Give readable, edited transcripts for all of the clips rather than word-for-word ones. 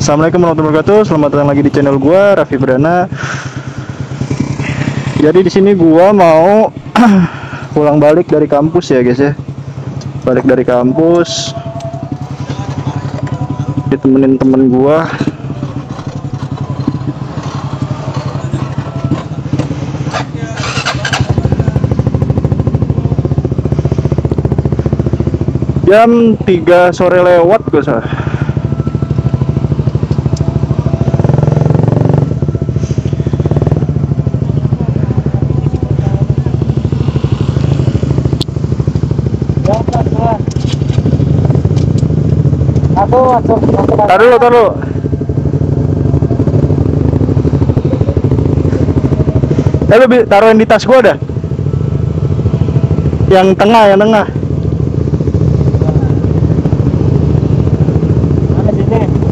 Assalamualaikum warahmatullahi wabarakatuh. Selamat datang lagi di channel gua, Raffi Brana. Jadi di sini gua mau pulang balik dari kampus ya, guys ya. Balik dari kampus. Ditemenin temen gua. Jam 3 sore lewat gua salah. Taruh dulu. Lu taruhin di tas gua dah. Yang tengah.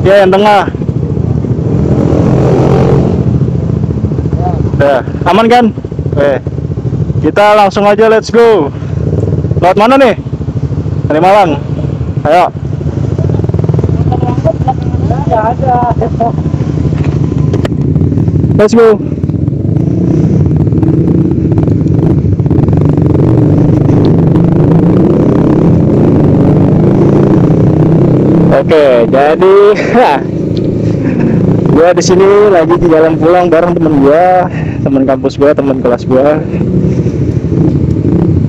Ya, yang tengah. Ya, aman kan? Oke. Kita langsung aja, let's go. Lewat mana nih? Dari Malang. Ayo. Let's go. Oke, jadi gua di sini lagi di jalan pulang bareng temen kampus gua, temen kelas gua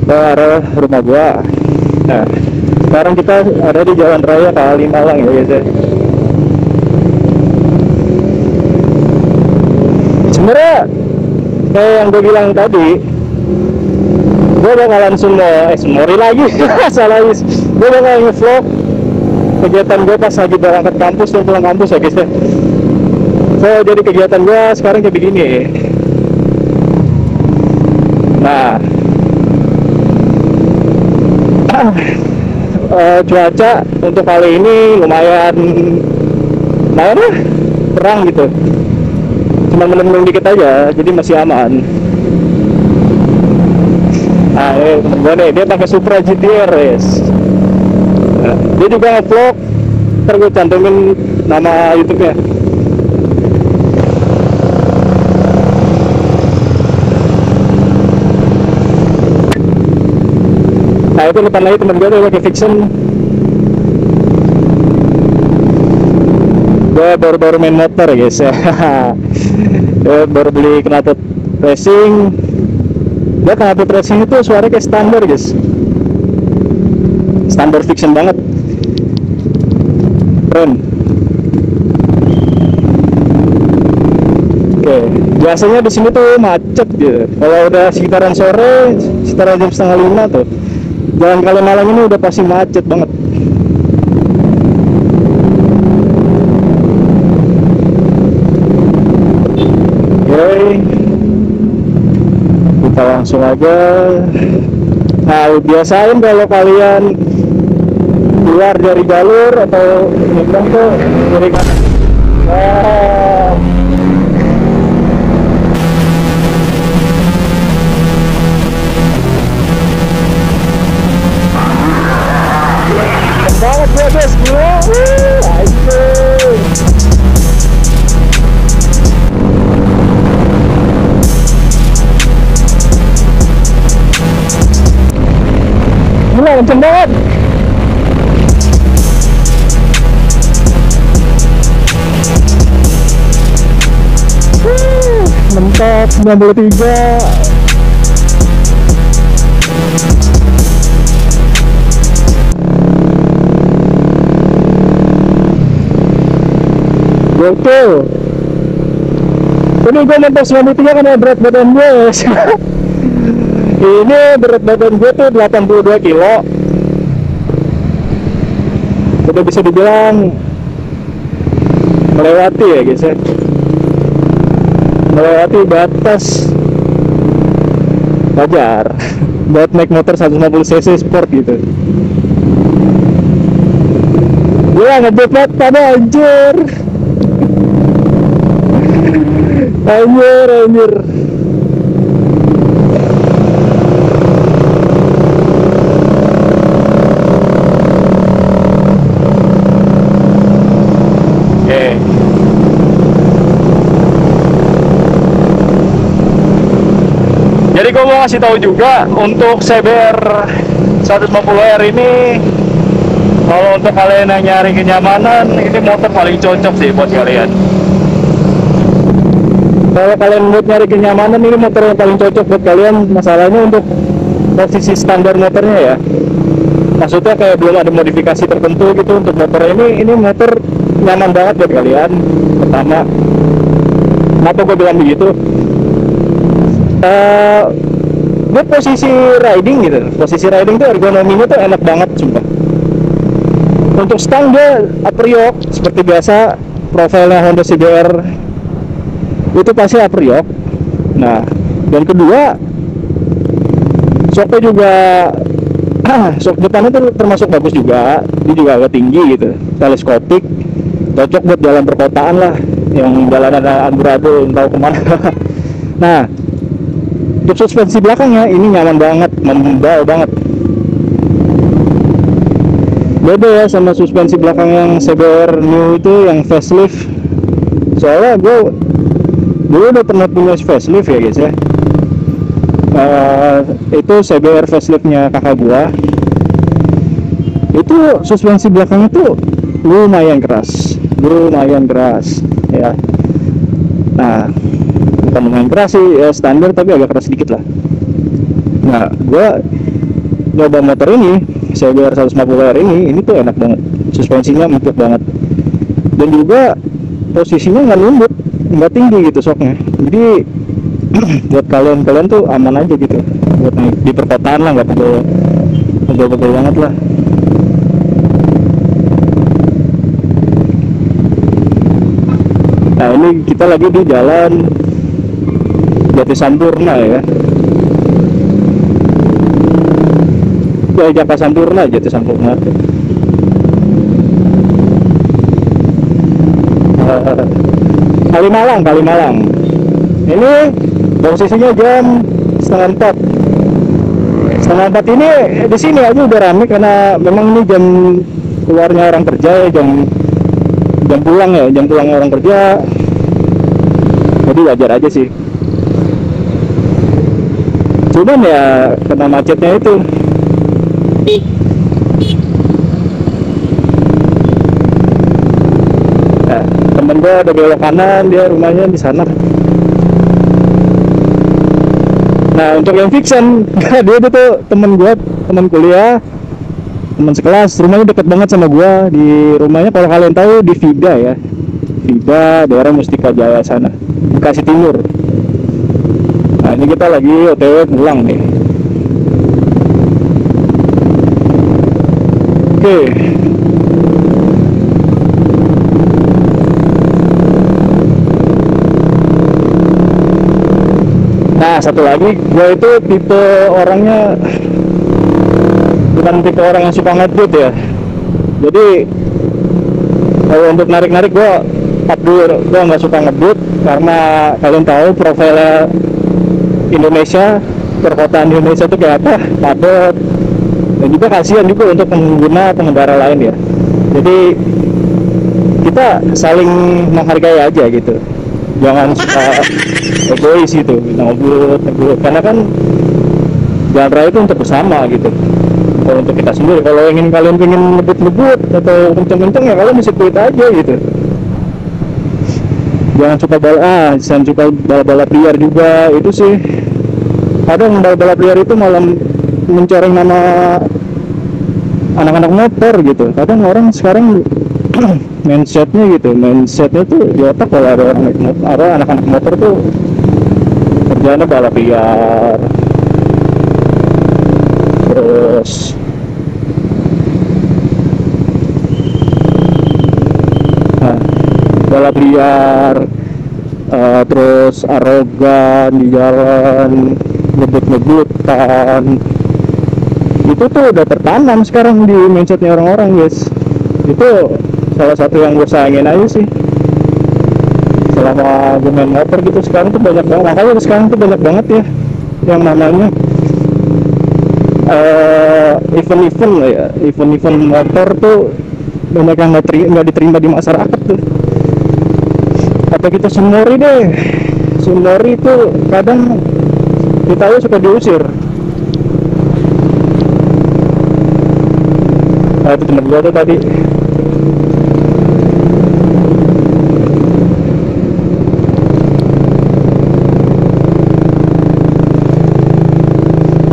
ke arah rumah gua. Nah, sekarang kita ada di Jalan Raya Kali Malang ya guys ya. Sebenarnya kayak yang gue bilang tadi, gue bakalan semori lagi salah, gue bakal nge-vlog kegiatan gue pas lagi berangkat kampus dan pulang kampus ya guys ya. So jadi kegiatan gue sekarang kayak begini. Nah, cuaca untuk kali ini lumayan lah, terang gitu, cuma mendung dikit aja, jadi masih aman. Nah, temen gue nih, dia pakai Supra GTR guys. Nah, dia juga nge-vlog, ntar gue cantumin nama YouTube-nya. Nah, itu depan lagi temen gue tuh pakai Fiction. Gue baru main motor ya guys ya. Gue baru beli knalpot racing. Dia knalpot racing itu suaranya kayak standar guys, standar Fiction banget, keren. Oke, biasanya di sini tuh macet gitu. Kalau udah sekitaran sore, sekitaran jam 4:30 tuh, jalan Kali Malang ini udah pasti macet banget. Oke, kita langsung aja. Nah, biasain kalau kalian keluar dari jalur atau nyebrang tuh dari kanan. Banget gue guys, gila, kenceng banget. Mentok 93. Gokil. Ini gue mentok 93 karena berat badan gue. Ini berat badan gue tuh 82 kilo. Udah bisa dibilang melewati ya guys ya, melewati batas wajar buat naik motor 150 cc sport gitu. Gila, ngebut banget pada anjir. Anjir. Oke. Jadi gue mau ngasih tahu juga untuk CBR 150R ini, kalau untuk kalian yang nyari kenyamanan, ini motor paling cocok sih buat kalian. Kalau kalian buat nyari kenyamanan, ini motor yang paling cocok buat kalian. Masalahnya untuk posisi standar motornya ya, maksudnya kayak belum ada modifikasi tertentu gitu untuk motor ini motor nyaman banget buat kalian. Pertama, kenapa gue bilang begitu? Buat posisi riding gitu, posisi riding tuh ergonominya tuh enak banget sumpah. Untuk stang dia upper yoke seperti biasa, profilnya Honda CBR itu pasti upper yoke. Nah, dan kedua, shocknya juga shock depannya tuh termasuk bagus juga, dia juga agak tinggi gitu, teleskopik, cocok buat jalan perkotaan lah, yang jalanan amburadul tahu kemana. Nah, untuk suspensi belakangnya ini nyaman banget, membal banget. Beda ya sama suspensi belakang yang CBR new itu yang facelift. Soalnya gue udah pernah punya facelift ya guys ya. Itu CBR faceliftnya kakak gua. Itu suspensi belakangnya tuh lumayan keras ya. Nah, bukan lumayan keras sih ya, standar tapi agak keras sedikit lah. Nah, gua nyoba motor ini CBR 150R ini tuh enak banget, suspensinya empuk banget, dan juga posisinya nggak lembut, nggak tinggi gitu shocknya. Jadi buat kalian tuh aman aja gitu buat di perkotaan lah, nggak pegel banget lah. Nah, ini kita lagi di jalan Jati Sampurna ya, Jaka Sampurna, Jati Sampurna. Kalimalang. Ini posisinya jam setengah 4 ini di sini aja udah rame karena memang ini jam keluarnya orang kerja ya, jam pulang orang kerja, jadi wajar aja sih. Cuman ya kena macetnya itu. Nah, temen gue ada belok kanan, dia rumahnya di sana. Nah, untuk yang Vixen, dia tuh temen gue, temen kuliah, teman sekelas, rumahnya deket banget sama gua. Di rumahnya kalau kalian tahu di Vida ya, Vida daerah Mustika Jaya sana, Bekasi Timur. Nah, ini kita lagi OTW pulang nih. Oke. Nah, satu lagi, gue itu tipe orangnya bukan tipe orang yang suka ngebut ya. Jadi kalau untuk narik-narik gue nggak suka ngebut, karena kalian tahu profilnya Indonesia, perkotaan Indonesia itu kayak apa, padat, dan juga kasihan juga untuk pengendara lain ya. Jadi kita saling menghargai aja gitu, jangan suka egois gitu, ngebut, karena kan jalan raya itu untuk bersama gitu, kalau untuk kita sendiri. Kalau kalian pengen ngebut atau kenceng-kenceng ya kalian bisa kuit aja gitu. Jangan suka balap liar juga. Itu sih kadang balap liar itu malah mencoreng nama anak-anak motor gitu. Kadang orang sekarang mindsetnya tuh di otak, kalau ada anak-anak motor tuh kerjaannya balap liar, terus balap liar, terus arogan di jalan, ngebut-ngebutan. Itu tuh udah tertanam sekarang di mindsetnya orang-orang guys. Itu salah satu yang gue sayangin aja sih selama gue main motor gitu. Sekarang tuh banyak banget, makanya sekarang tuh banyak banget ya yang namanya event motor tuh banyak yang nggak diterima di masyarakat tuh. Apa kita Sunmori deh. Sunmori itu kadang kita suka diusir. Nah, itu temen gua tuh tadi.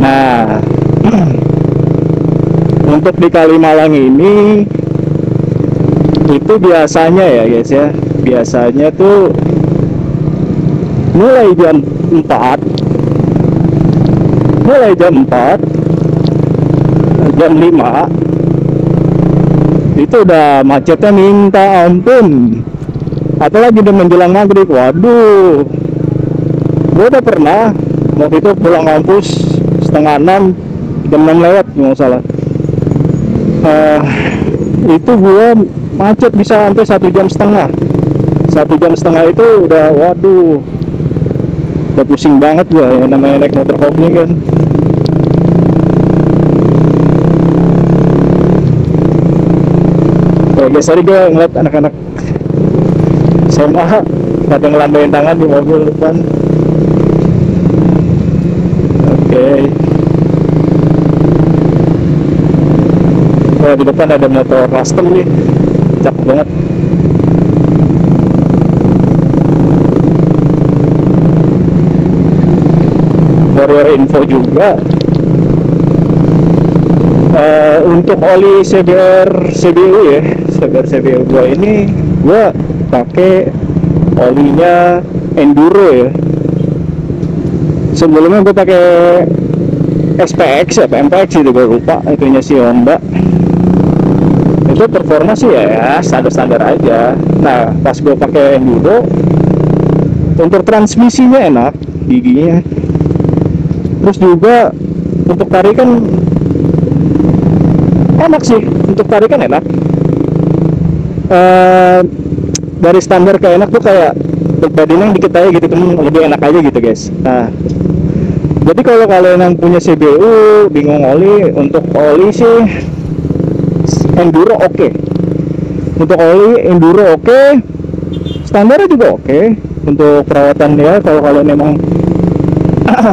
Nah, untuk di Kalimalang ini itu biasanya ya guys ya, biasanya tuh mulai jam 4, jam 5 itu udah macetnya minta ampun. Apalagi udah menjelang maghrib, waduh, gue udah pernah waktu itu pulang kampus setengah 6, jam 6 lewat nggak salah. Itu gue macet bisa sampai 1,5 jam. 1,5 jam itu udah, waduh, udah pusing banget gue ya, namanya naik motor kopling kan. Guys, tadi gue ngeliat anak-anak SMA pada ngelambain tangan di mobil depan. Oke. Wah, di depan ada motor custom nih, cakep banget. Warrior info juga. Untuk oli CBR CBU ya, CBR CBU gua ini gua pakai olinya Enduro ya. Sebelumnya gua pakai SPX apa MPX itu gua lupa, itunya si Honda. Itu performa sih ya standar-standar aja. Nah, pas gua pakai Enduro, untuk transmisinya enak, giginya. Terus juga untuk tarikan enak sih, untuk tarikan enak. Dari standar ke enak tuh kayak berbandingnya dikit aja gitu, lebih enak aja gitu guys. Nah, jadi kalau kalian yang punya CBU bingung oli, untuk oli sih Enduro oke. Untuk oli Enduro oke, standarnya juga oke. Untuk perawatan ya, kalau kalian memang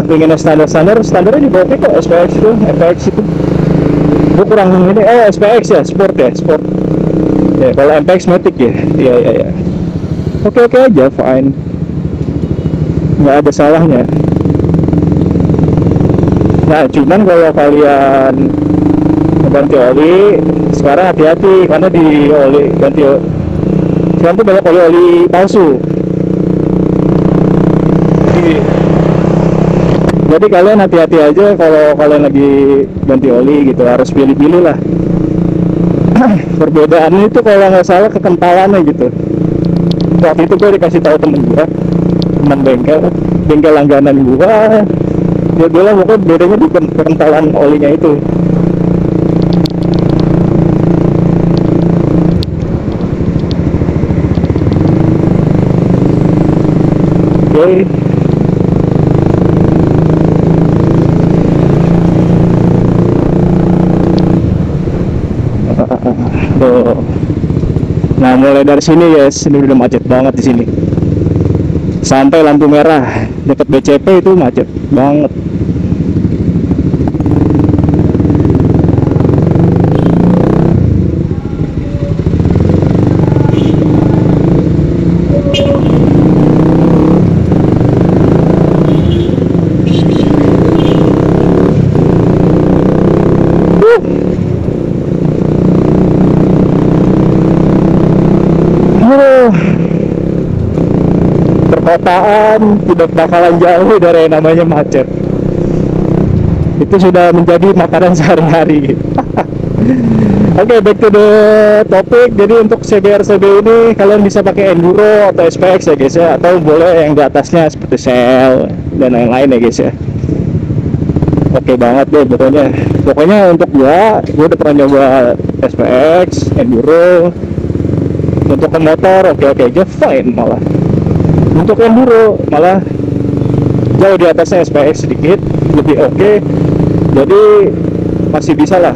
pengen standarnya juga oke kok. SPX itu, FX itu gue kurang ini, SPX ya, sport ya, sport ya. Kalau MPX Matic ya, iya oke aja, fine, nggak ada salahnya. Nah, cuman kalau kalian ganti oli sekarang hati-hati, karena di oli ganti sekarang tuh banyak oli palsu. Jadi kalian hati-hati aja kalau kalian lagi ganti oli gitu, harus pilih-pilih lah. Perbedaannya itu kalau nggak salah kekentalannya gitu. Waktu itu gue dikasih tahu temen bengkel langganan gue, dia bilang pokoknya bedanya di kekentalan olinya itu. Oke. Nah, mulai dari sini guys, ini udah macet banget di sini. Sampai lampu merah dekat BCP itu macet banget. Perkotaan tidak bakalan jauh dari yang namanya macet. Itu sudah menjadi makanan sehari-hari. Oke, back to the topic. Jadi untuk CBR CB ini kalian bisa pakai Enduro atau SPX ya guys ya, atau boleh yang di atasnya seperti Shell dan lain-lain ya guys ya. Oke banget deh pokoknya untuk gua udah pernah nyoba SPX, Enduro. Untuk ke motor oke aja, fine. Malah untuk Enduro malah jauh di atasnya SPX sedikit, lebih oke. Jadi masih bisa lah.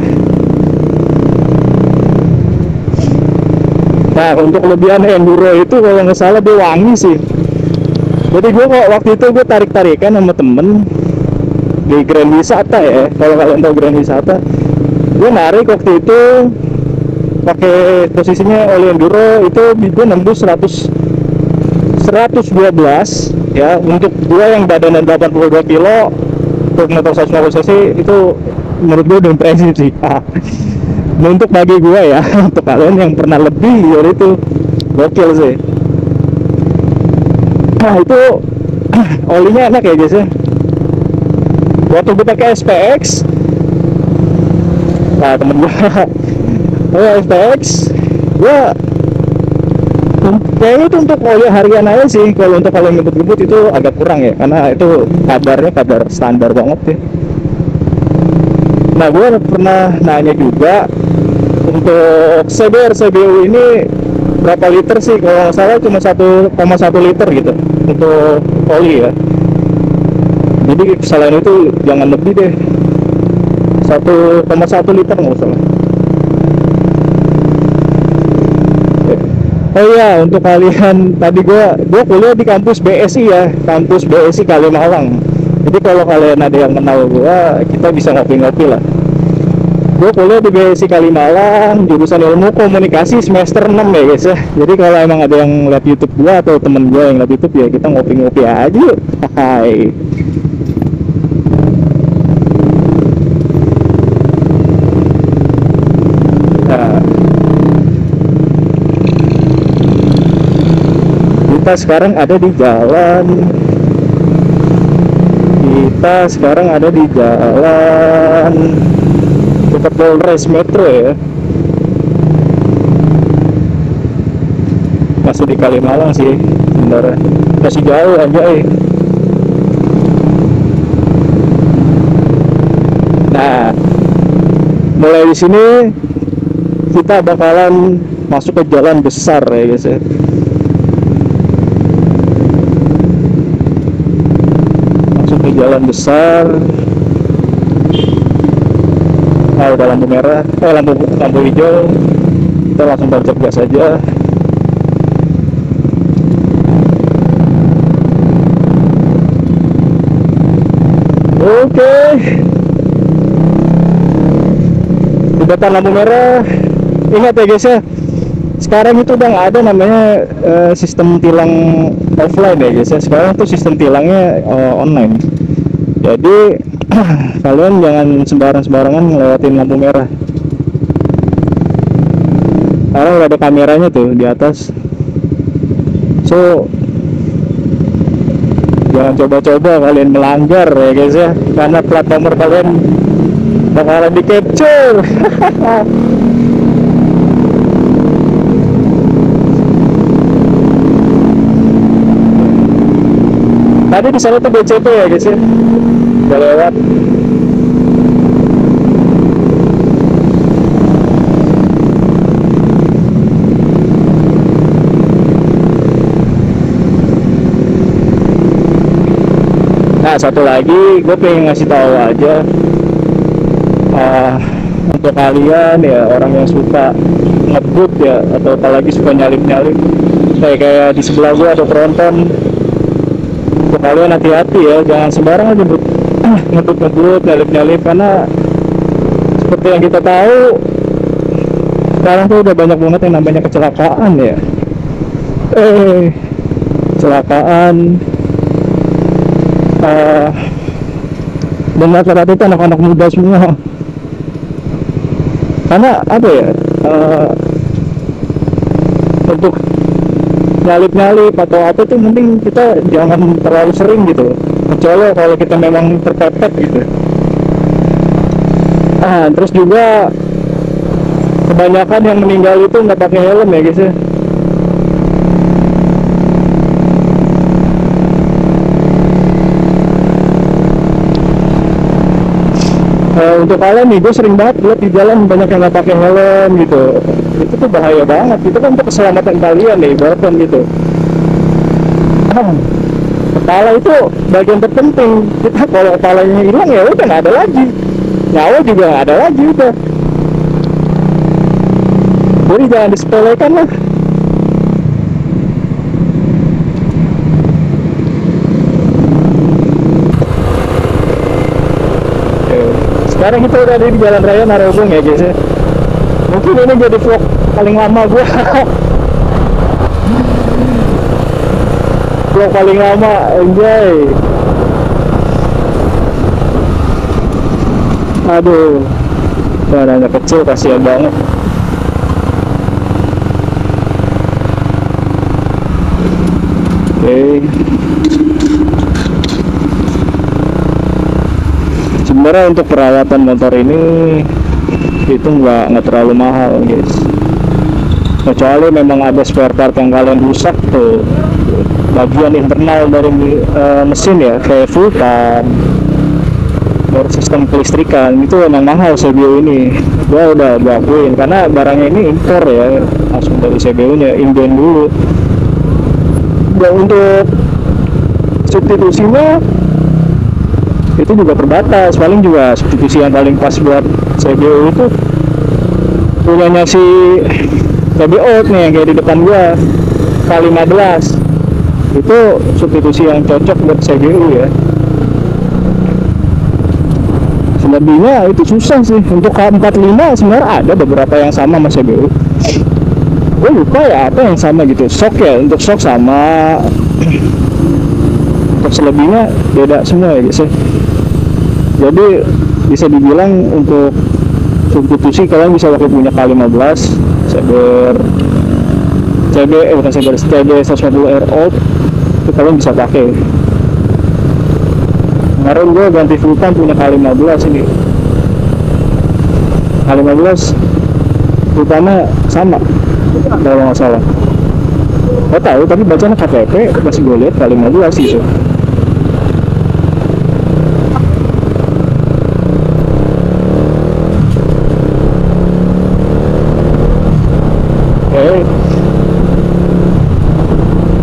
Nah, untuk kelebihan enduro itu kalau nggak salah dia wangi sih. Jadi gue kok waktu itu gue tarik-tarikan sama temen di Grand Wisata ya. Kalau kalian tahu Grand Wisata, gue narik waktu itu pakai posisinya oli enduro itu gue nembus 112 ya. Untuk gue yang badannya 82 kilo untuk motor 150 cc itu menurut gue udah impresif sih. Nah, untuk bagi gue ya, untuk kalian yang pernah lebih dari itu gokil sih. Nah itu olinya enak ya guys ya. Waktu kita ke SPX, nah temen gue SPX gue kayaknya itu untuk oli harian aja sih. Kalau untuk kalau ngebut-ngebut itu agak kurang ya, karena itu kadarnya kadar standar banget ya. Nah gue pernah nanya juga untuk CBR CBU ini berapa liter sih. Kalau nggak salah cuma 1,1 liter gitu untuk oli ya. Jadi selain itu jangan lebih deh, 1,1 liter nggak salah. Oh iya, untuk kalian tadi gua kuliah di kampus BSI ya, kampus BSI Kalimalang. Jadi kalau kalian ada yang kenal gua, kita bisa ngopi-ngopi lah. Gua kuliah di BSI Kalimalang, jurusan ilmu komunikasi semester 6 ya guys ya. Jadi kalau emang ada yang lihat YouTube gua atau temen gua yang lihat YouTube ya, kita ngopi-ngopi aja yuk. Hai. Kita sekarang ada di jalan dekat Polres Metro ya, masih di Kalimalang sih sebenarnya, masih jauh aja Nah mulai di sini kita bakalan masuk ke jalan besar ya guys ya. Jalan besar. Udah lampu merah, lampu hijau, kita langsung tancap gas saja. Oke, udah lampu merah. Ingat ya guys ya, sekarang itu udah nggak ada namanya sistem tilang offline ya guys ya. Sekarang tuh sistem tilangnya online. Jadi kalian jangan sembarangan ngelewatin lampu merah. Karena udah ada kameranya tuh di atas. So jangan coba-coba kalian melanggar ya guys ya, karena plat nomor kalian bakalan di capture. Tadi di sana tuh BCP ya guys ya, udah lewat. Nah satu lagi gue pengen ngasih tahu aja, untuk kalian ya orang yang suka ngebut ya, atau apalagi suka nyalip-nyalip kayak di sebelah gue ada tronton. Untuk kalian hati-hati ya, jangan sembarangan ngebut-ngebut, nyalip-nyalip, karena seperti yang kita tahu sekarang tuh udah banyak banget yang namanya kecelakaan ya. Kecelakaan dan rata-rata itu anak-anak muda semua. Karena apa ya, untuk nyalip-nyalip atau apa itu mending kita jangan terlalu sering gitu, kecuali kalau kita memang terpepet gitu. Terus juga kebanyakan yang meninggal itu nggak pakai helm ya guys ya. Untuk kalian nih, gue sering banget lihat di jalan banyak yang nggak pakai helm gitu. Itu tuh bahaya banget. Itu kan untuk keselamatan kalian nih, ibaratkan gitu. Kepala itu bagian terpenting. Kita kalau kepalanya hilang ya udah nggak ada lagi. Nyawa juga nggak ada lagi udah. Jadi jangan disepelekan lah. Sekarang kita udah di Jalan Raya Narogong ya guys ya. Mungkin ini jadi vlog paling lama gua. Vlog paling lama, enjoy. Aduh, suaranya kecil, kasihan banget. Oke. Sebenarnya untuk perawatan motor ini itu nggak terlalu mahal guys, kecuali memang ada spare part yang kalian rusak tuh, bagian internal dari mesin ya, kayak full pump, baru sistem kelistrikan, itu memang mahal CBU ini. Gua udah akuin karena barangnya ini impor ya, langsung dari CBU nya, inden dulu. Dan untuk substitusinya itu juga terbatas, paling juga substitusi yang paling pas buat CBU itu punyanya si CBO nih yang kayak di depan gua, K15. Itu substitusi yang cocok buat CBU ya. Selebihnya itu susah sih. Untuk K45 sebenarnya ada beberapa yang sama sama CBU. Gue lupa ya apa yang sama gitu. Shock ya, untuk shock sama. Untuk selebihnya beda semua ya guys ya. Jadi bisa dibilang untuk substitusi kalian bisa pakai punya K15, CB 150R old, itu kalian bisa pakai. Kemarin gue ganti full pump punya K15 ini. K15 full pumpnya sama kalau nggak salah. Gak tahu tapi bacanya KPP, masih gue lihat K15 gitu.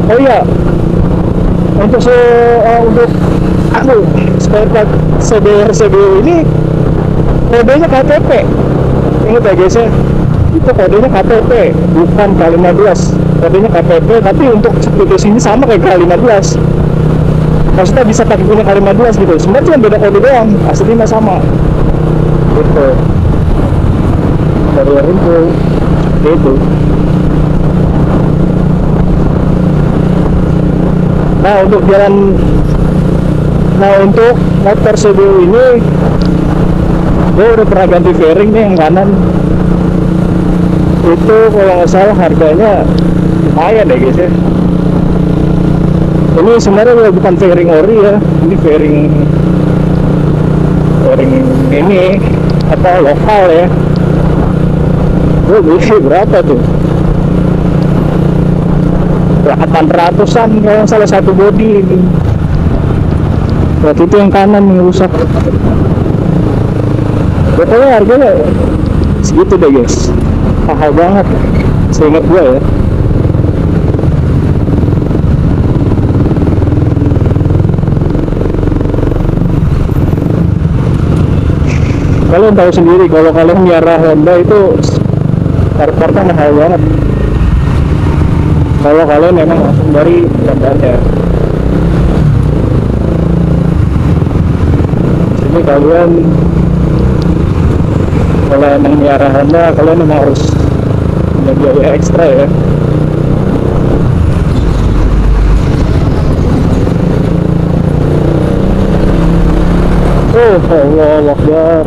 Oh iya, untuk spare part CBU ini kodenya KTP. Ingat ya guys ya, itu kodenya KTP, bukan K15. Kodenya KTP, tapi untuk substitusi ini sama kayak K15. Maksudnya bisa pakai punya K15 gitu. Sebenarnya cuma beda kode doang, aslinya sama. Gitu. Dari info itu. Nah untuk motor CBU ini gue udah pernah ganti fairing nih yang kanan. Itu kalau nggak salah harganya lumayan deh guys ya. Ini sebenarnya bukan fairing ori ya, ini fairing ini apa lokal ya. Gue beli berapa tuh? 800-an kalau salah satu body ini. Waktu itu yang kanan yang rusak. Pokoknya harganya segitu deh guys, mahal banget seingat gue ya. Kalian tahu sendiri kalau kalian miara Honda itu part-partnya mahal banget kalau kalian memang langsung dari Honda-nya. Jadi kalian kalau emang miara Honda, kalian memang harus punya biaya ekstra ya. Oh Allah Akbar.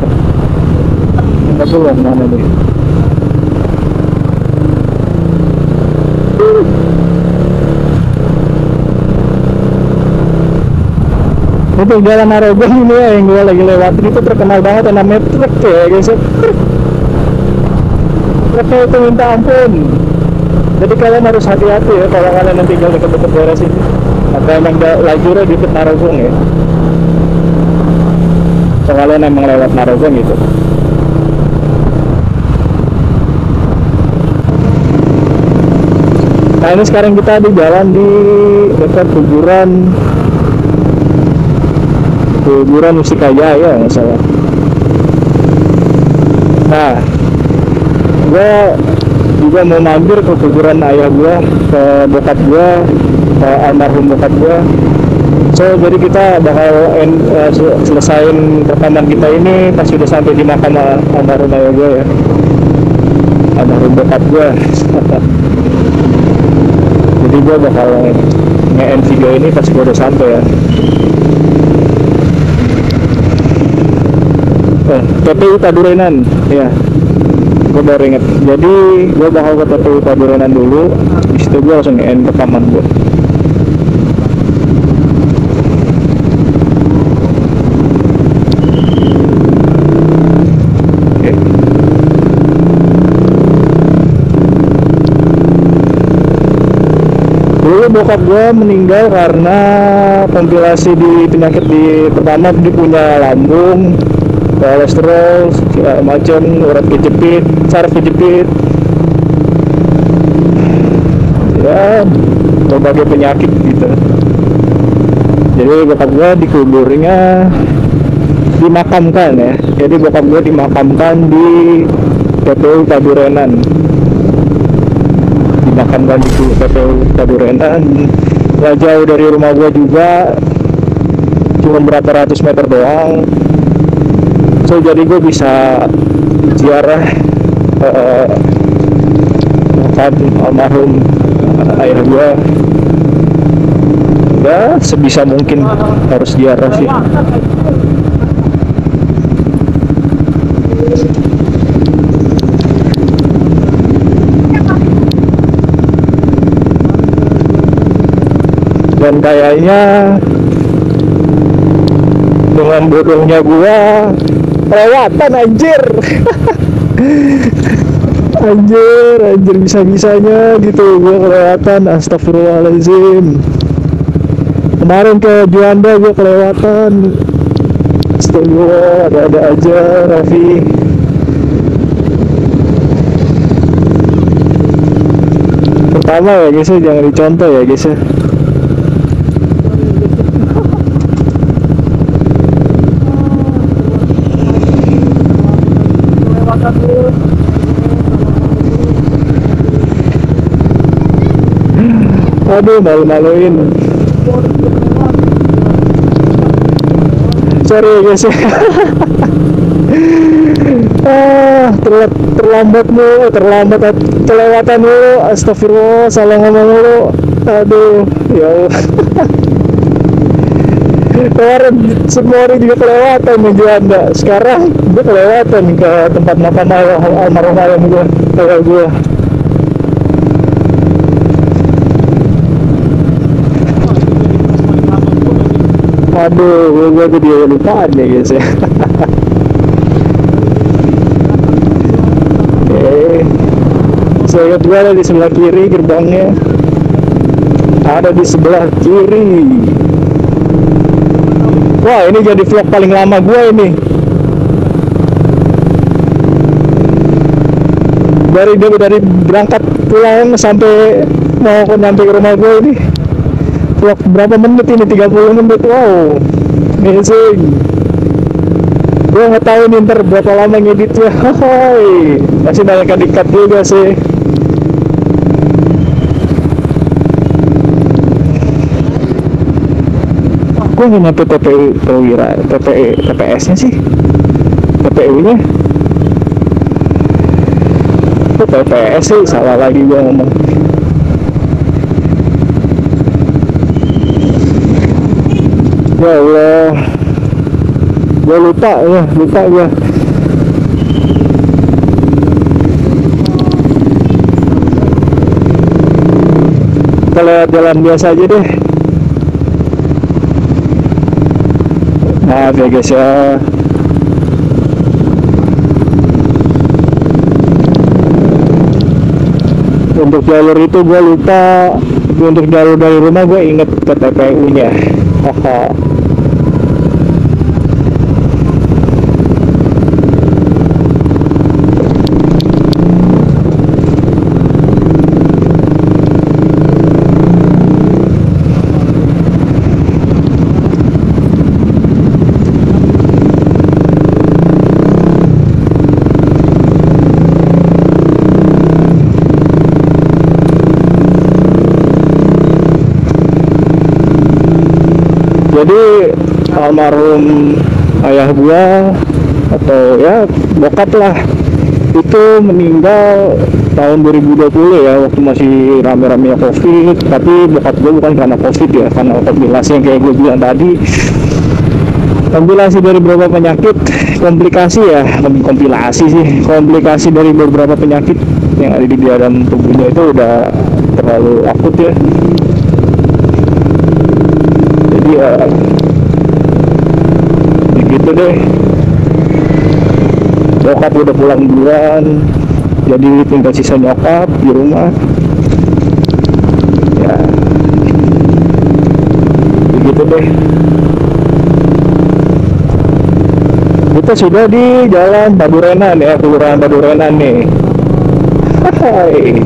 Kita pulang mana nih? Itu jalan Narogong ini ya yang gue lagi lewatin, itu terkenal banget yang namanya truk ya guys. Truknya itu minta ampun. Jadi kalian harus hati-hati ya kalau kalian nanti tinggal dekat-dekat daerah sini. Atau emang lajurnya di Narogong ya. Kalau kalian emang lewat Narogong gitu. Nah ini sekarang kita di jalan di dekat kuburan Mustika ya nggak salah. Nah gue juga mau mampir ke kuburan ayah gue, ke bokap gue, ke almarhum bokap gue. So jadi kita bakal selesain rekaman kita ini pas sudah sampai di makam almarhum ayah gue ya, almarhum bokap gue. Jadi gue bakal nge-end video ini pas gue udah sampai ya. TPU Padurenan ya, gue baru inget. Jadi gue bakal ke TPU Padurenan dulu, disitu gue langsung nge-end rekaman gue. Dulu bokap gue meninggal karena komplikasi di penyakit pertama dia punya lambung, kolesterol, segala macam, urat kejepit, saraf kejepit, ya berbagai penyakit gitu. Jadi bokap gue dikuburnya dimakamkan ya. Jadi bokap gue dimakamkan di TPU Padurenan. Dimakamkan di TPU Padurenan, nggak jauh dari rumah gue juga, cuma berapa ratus meter doang. So jadi gue bisa ziarah makam almarhum ayah gue. Ya sebisa mungkin harus ziarah sih. Dan kayaknya dengan bodohnya gua kelewatan anjir. anjir bisa-bisanya gitu gua kelewatan, astagfirullahaladzim. Kemarin ke Juanda gua kelewatan. Astagfirullah, ada aja Raffi. Pertama ya guys, jangan dicontoh ya guys ya. Aduh, malu-maluin. Sorry guys ya. terlambat kelewatan dulu. Astagfirullah, salah ngomong dulu. Aduh, ya Allah. Kemarin semua orang juga kelewatan di Juanda. Sekarang gue kelewatan ke tempat makam almarhum ayah gue. Aduh, gue jadi lupaan ya guys ya. Saya ingat gue ada di sebelah kiri gerbangnya. Ada di sebelah kiri. Wah, ini jadi vlog paling lama gue ini. Dari berangkat pulang sampai mau nyampe ke rumah gue ini. Vlog berapa menit ini? 30 menit. Wow, amazing. Gue nggak tahu nih ntar berapa lama ngeditnya. Hai, masih banyak yang di-cut juga sih. Gue nggak nyampe TPU Perwira, TPS-nya sih, TPU-nya. Kok TPS sih? Salah lagi gue ngomong. Ya Allah, gue lupa gue. Kita lewat jalan biasa aja deh. Maaf ya guys ya. Untuk jalur itu gue lupa. Untuk jalur dari rumah gue inget ke TPU-nya. Haha. Jadi almarhum ayah gua atau ya bokap lah itu meninggal tahun 2020 ya, waktu masih rame-rame COVID. Tapi bokap gua bukan karena COVID ya, karena kompilasi yang kayak gue bilang tadi, kompilasi dari beberapa penyakit, komplikasi dari beberapa penyakit yang ada di dalam tubuhnya itu udah terlalu akut ya. Jadi ya begitu deh, bokap udah pulang duluan, jadi tinggal sisa nyokap di rumah ya, begitu deh. Kita sudah di Jalan Badurenan ya, Kelurahan Badurenan nih. Hai.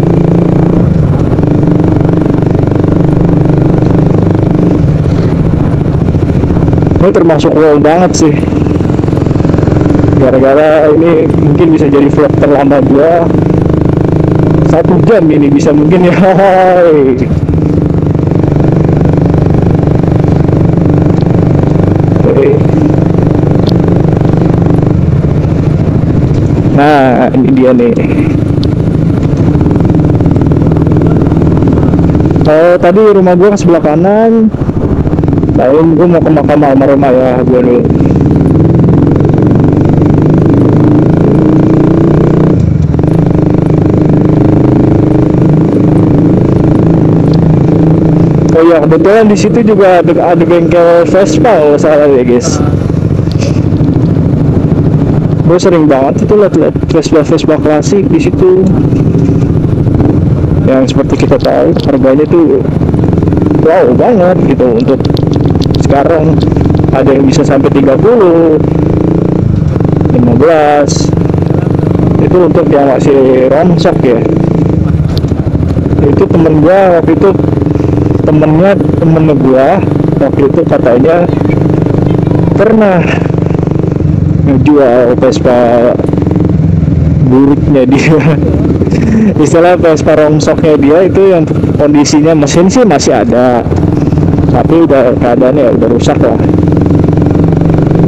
Ini termasuk wow banget sih. Gara-gara ini mungkin bisa jadi vlog terlama gua. 1 jam ini bisa mungkin ya. Hai. Nah, ini dia nih. Tadi rumah gue ke sebelah kanan. Lain gue mau ke makam almarhum ayah gue dulu. Oh iya, kebetulan di situ juga ada bengkel Vespa kalau salah ya guys. Gue sering banget itu lihat Vespa klasik di situ, yang seperti kita tahu harganya tuh wow banget gitu. Untuk sekarang ada yang bisa sampai 30, 15. Itu untuk yang masih rongsok ya. Itu temen gua waktu itu, temen gua waktu itu katanya pernah ngejual Vespa buruknya dia. Istilah Vespa rongsoknya dia itu yang kondisinya mesin sih masih ada, tapi udah keadaannya udah rusak lah.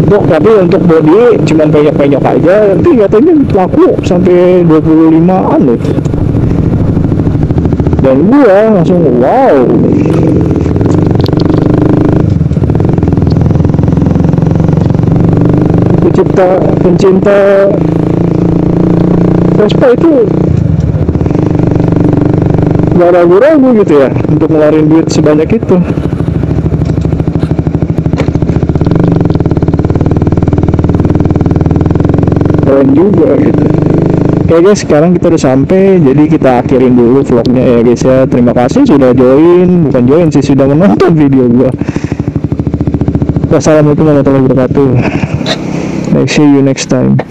Tapi untuk bodi cuman penyok-penyok aja, nanti katanya laku sampai 25-an loh. Dan gua langsung wow. Pencinta Vespa itu gak ragu-ragu gitu ya untuk ngeluarin duit sebanyak itu. Keren juga gitu. Oke guys, sekarang kita udah sampai, jadi kita akhirin dulu vlognya ya guys ya. Terima kasih sudah sudah menonton video gua. Wassalamualaikum warahmatullahi wabarakatuh. See you next time.